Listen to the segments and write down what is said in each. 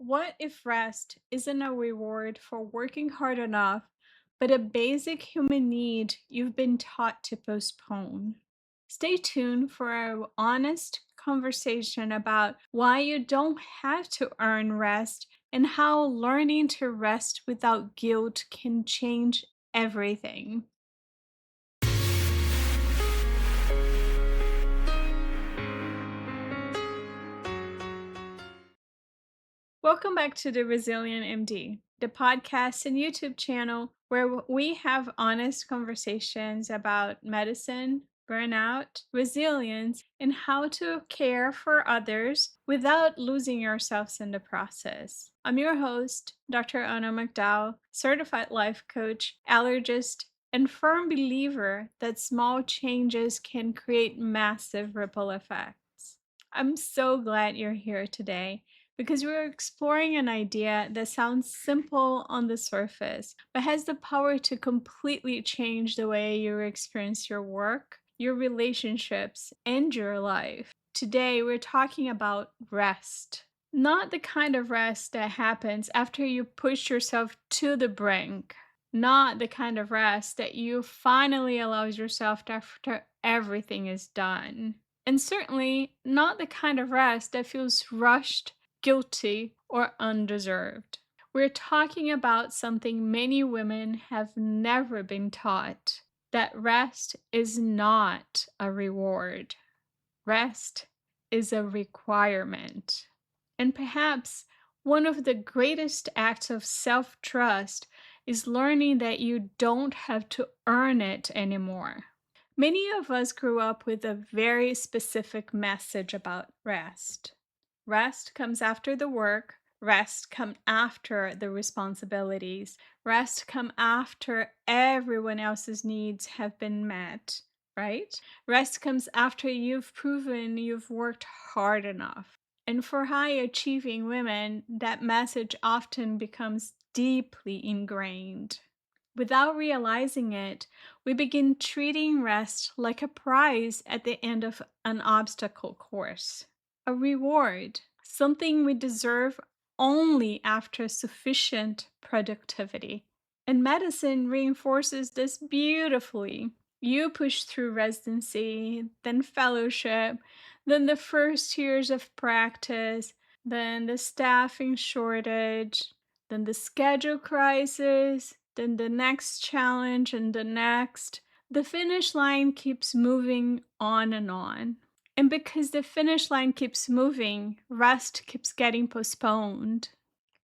What if rest isn't a reward for working hard enough, but a basic human need you've been taught to postpone? Stay tuned for an honest conversation about why you don't have to earn rest and how learning to rest without guilt can change everything. Welcome back to the Resilient MD, the podcast and YouTube channel where we have honest conversations about medicine, burnout, resilience, and how to care for others without losing yourselves in the process. I'm your host, Dr. Anna McDowell, certified life coach, allergist, and firm believer that small changes can create massive ripple effects. I'm so glad you're here today because we're exploring an idea that sounds simple on the surface, but has the power to completely change the way you experience your work, your relationships, and your life. Today, we're talking about rest. Not the kind of rest that happens after you push yourself to the brink. Not the kind of rest that you finally allows yourself after everything is done. And certainly not the kind of rest that feels rushed, guilty, or undeserved. We're talking about something many women have never been taught, that rest is not a reward. Rest is a requirement. And perhaps one of the greatest acts of self trust is learning that you don't have to earn it anymore. Many of us grew up with a very specific message about rest. Rest comes after the work. Rest come after the responsibilities. Rest come after everyone else's needs have been met, right? Rest comes after you've proven you've worked hard enough. And for high achieving women, that message often becomes deeply ingrained. Without realizing it, we begin treating rest like a prize at the end of an obstacle course, a reward, something we deserve only after sufficient productivity. And medicine reinforces this beautifully. You push through residency, then fellowship, then the first years of practice, then the staffing shortage, then the schedule crisis, then the next challenge, and the next. The finish line keeps moving on and on. And because the finish line keeps moving, rest keeps getting postponed.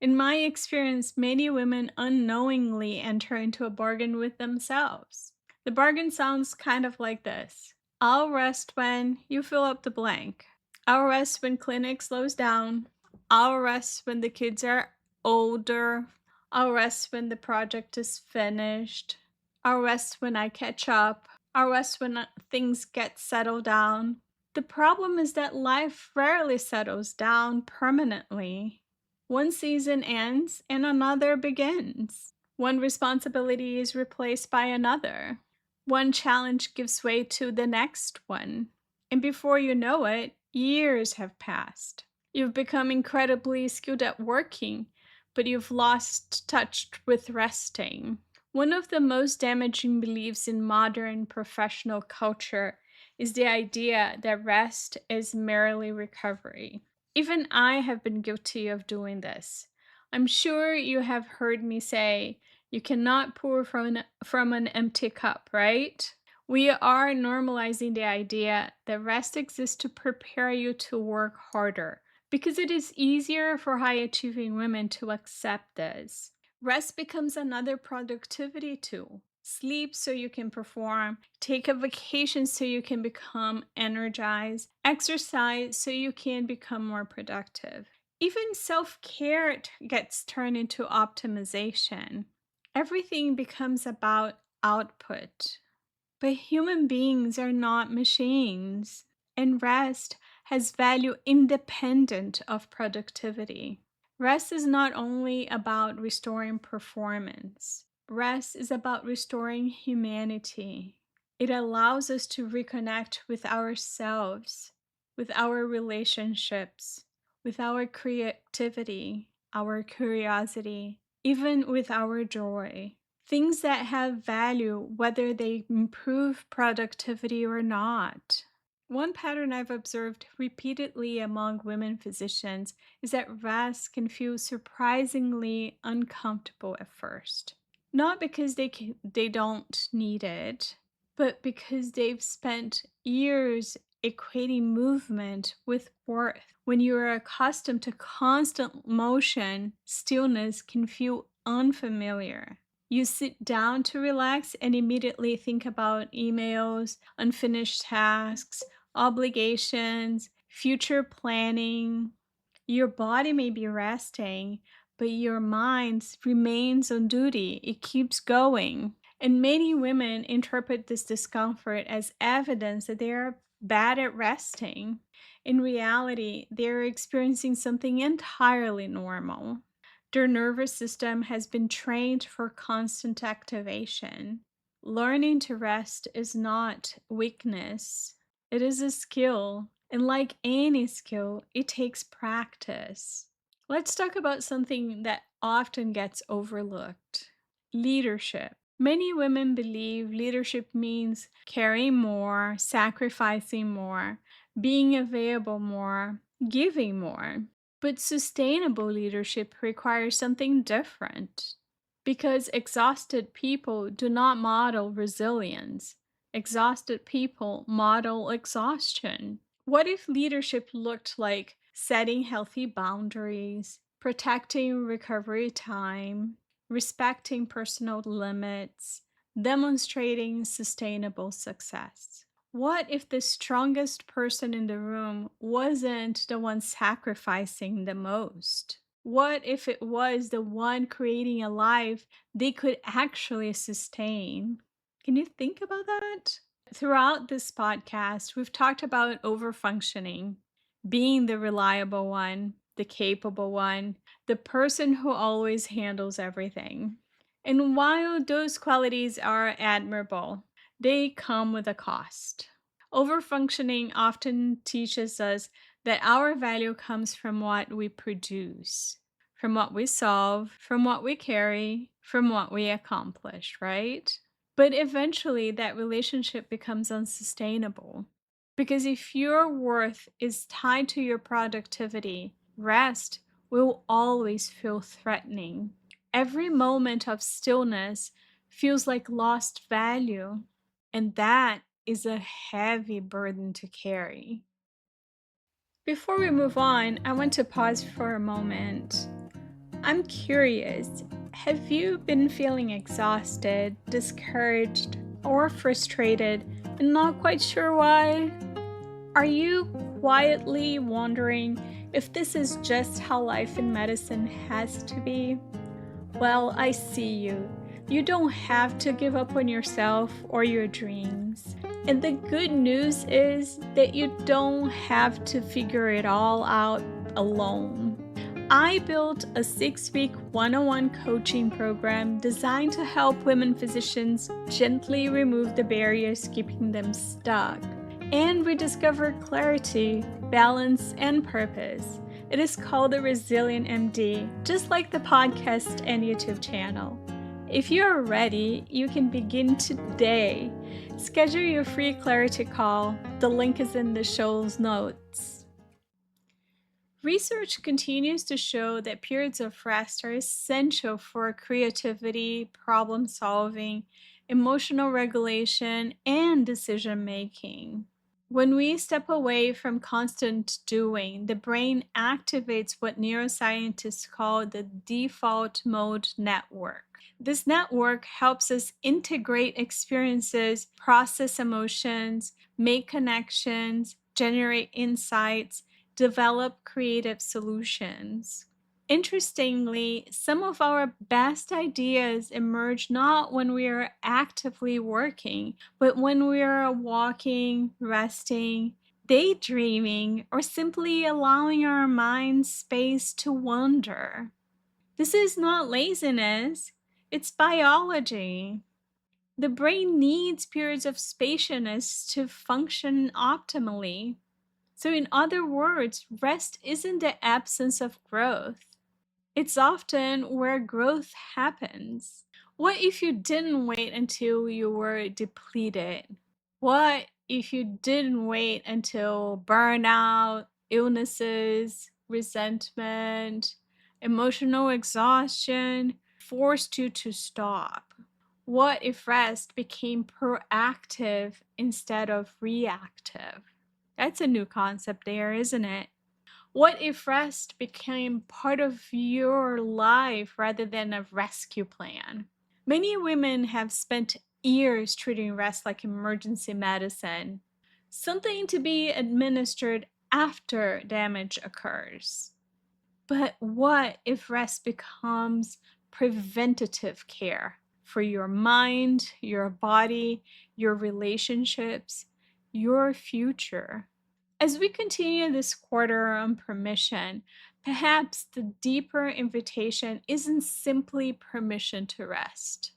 In my experience, many women unknowingly enter into a bargain with themselves. The bargain sounds kind of like this: I'll rest when you fill up the blank. I'll rest when clinic slows down. I'll rest when the kids are older. I'll rest when the project is finished. I'll rest when I catch up. I'll rest when things get settled down. The problem is that life rarely settles down permanently. One season ends and another begins. One responsibility is replaced by another. One challenge gives way to the next one. And before you know it, years have passed. You've become incredibly skilled at working, but you've lost touch with resting. One of the most damaging beliefs in modern professional culture is the idea that rest is merely recovery. Even I have been guilty of doing this. I'm sure you have heard me say, you cannot pour from an empty cup, right? We are normalizing the idea that rest exists to prepare you to work harder because it is easier for high achieving women to accept this. Rest becomes another productivity tool. Sleep so you can perform, take a vacation so you can become energized, exercise so you can become more productive. Even self care gets turned into optimization. Everything becomes about output. But human beings are not machines, and rest has value independent of productivity. Rest is not only about restoring performance, rest is about restoring humanity. It allows us to reconnect with ourselves, with our relationships, with our creativity, our curiosity, even with our joy. Things that have value, whether they improve productivity or not. One pattern I've observed repeatedly among women physicians is that rest can feel surprisingly uncomfortable at first. Not because they don't need it, but because they've spent years equating movement with worth. When you are accustomed to constant motion, stillness can feel unfamiliar. You sit down to relax and immediately think about emails, unfinished tasks, obligations, future planning. Your body may be resting, but your mind remains on duty. It keeps going. And many women interpret this discomfort as evidence that they are bad at resting. In reality, they're experiencing something entirely normal. Their nervous system has been trained for constant activation. Learning to rest is not weakness, it is a skill. And like any skill, it takes practice. Let's talk about something that often gets overlooked: leadership. Many women believe leadership means caring more, sacrificing more, being available more, giving more. But sustainable leadership requires something different. Because exhausted people do not model resilience, exhausted people model exhaustion. What if leadership looked like setting healthy boundaries, protecting recovery time, respecting personal limits, demonstrating sustainable success? What if the strongest person in the room wasn't the one sacrificing the most? What if it was the one creating a life they could actually sustain? Can you think about that? Throughout this podcast, we've talked about overfunctioning, being the reliable one, the capable one, the person who always handles everything. And while those qualities are admirable, they come with a cost. Overfunctioning often teaches us that our value comes from what we produce, from what we solve, from what we carry, from what we accomplish, right? But eventually, that relationship becomes unsustainable. Because if your worth is tied to your productivity, rest will always feel threatening. Every moment of stillness feels like lost value, and that is a heavy burden to carry. Before we move on, I want to pause for a moment. I'm curious, have you been feeling exhausted, discouraged, or frustrated and not quite sure why? Are you quietly wondering if this is just how life in medicine has to be? Well, I see you. You don't have to give up on yourself or your dreams. And the good news is that you don't have to figure it all out alone. I built a 6-week one-on-one coaching program designed to help women physicians gently remove the barriers keeping them stuck and rediscover clarity, balance, and purpose. It is called the Resilient MD, just like the podcast and YouTube channel. If you are ready, you can begin today. Schedule your free clarity call. The link is in the show's notes. Research continues to show that periods of rest are essential for creativity, problem solving, emotional regulation, and decision making. When we step away from constant doing, the brain activates what neuroscientists call the default mode network. This network helps us integrate experiences, process emotions, make connections, generate insights, develop creative solutions. Interestingly, some of our best ideas emerge not when we are actively working, but when we are walking, resting, daydreaming, or simply allowing our minds space to wander. This is not laziness, it's biology. The brain needs periods of spaciousness to function optimally. So, in other words, rest isn't the absence of growth. It's often where growth happens. What if you didn't wait until you were depleted? What if you didn't wait until burnout, illnesses, resentment, emotional exhaustion forced you to stop? What if rest became proactive instead of reactive? That's a new concept there, isn't it? What if rest became part of your life rather than a rescue plan? Many women have spent years treating rest like emergency medicine, something to be administered after damage occurs. But what if rest becomes preventative care for your mind, your body, your relationships, your future? As we continue this quarter on permission, perhaps the deeper invitation isn't simply permission to rest.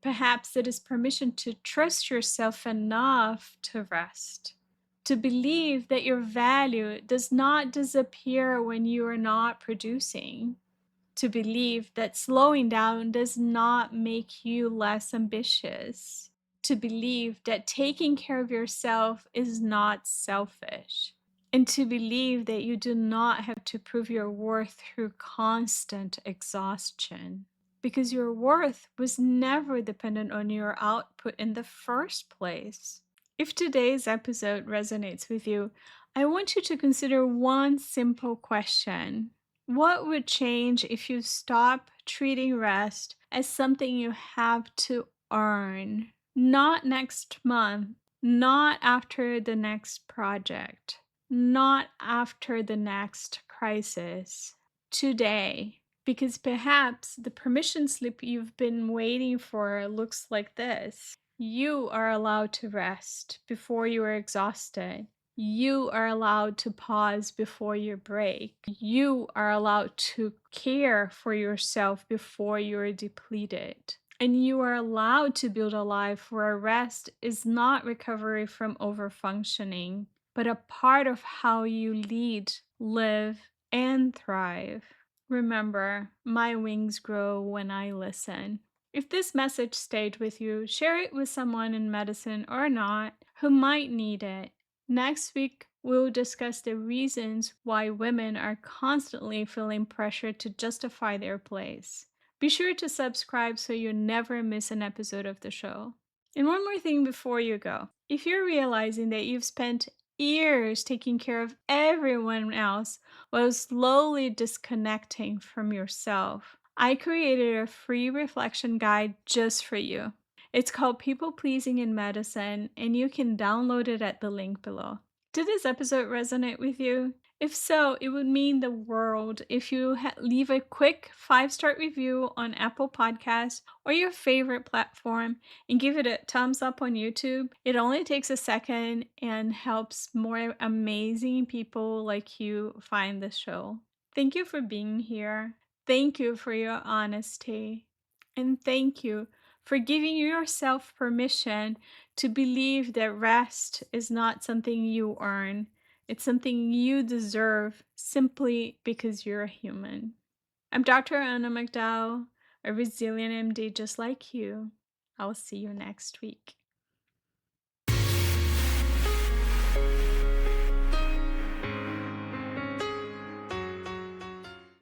Perhaps it is permission to trust yourself enough to rest, to believe that your value does not disappear when you are not producing, to believe that slowing down does not make you less ambitious, to believe that taking care of yourself is not selfish, and to believe that you do not have to prove your worth through constant exhaustion, because your worth was never dependent on your output in the first place. If today's episode resonates with you, I want you to consider one simple question. What would change if you stop treating rest as something you have to earn? Not next month, not after the next project, not after the next crisis. Today. Because perhaps the permission slip you've been waiting for looks like this. You are allowed to rest before you are exhausted. You are allowed to pause before you break. You are allowed to care for yourself before you are depleted. And you are allowed to build a life where rest is not recovery from overfunctioning, but a part of how you lead, live, and thrive. Remember, my wings grow when I listen. If this message stayed with you, share it with someone in medicine or not who might need it. Next week, we'll discuss the reasons why women are constantly feeling pressure to justify their place. Be sure to subscribe so you never miss an episode of the show. And one more thing before you go. If you're realizing that you've spent years taking care of everyone else while slowly disconnecting from yourself, I created a free reflection guide just for you. It's called People Pleasing in Medicine, and you can download it at the link below. Did this episode resonate with you? If so, it would mean the world if you leave a quick 5-star review on Apple Podcasts or your favorite platform and give it a thumbs up on YouTube. It only takes a second and helps more amazing people like you find the show. Thank you for being here. Thank you for your honesty. And thank you for giving yourself permission to believe that rest is not something you earn. It's something you deserve simply because you're a human. I'm Dr. Anna McDowell, a resilient MD just like you. I'll see you next week.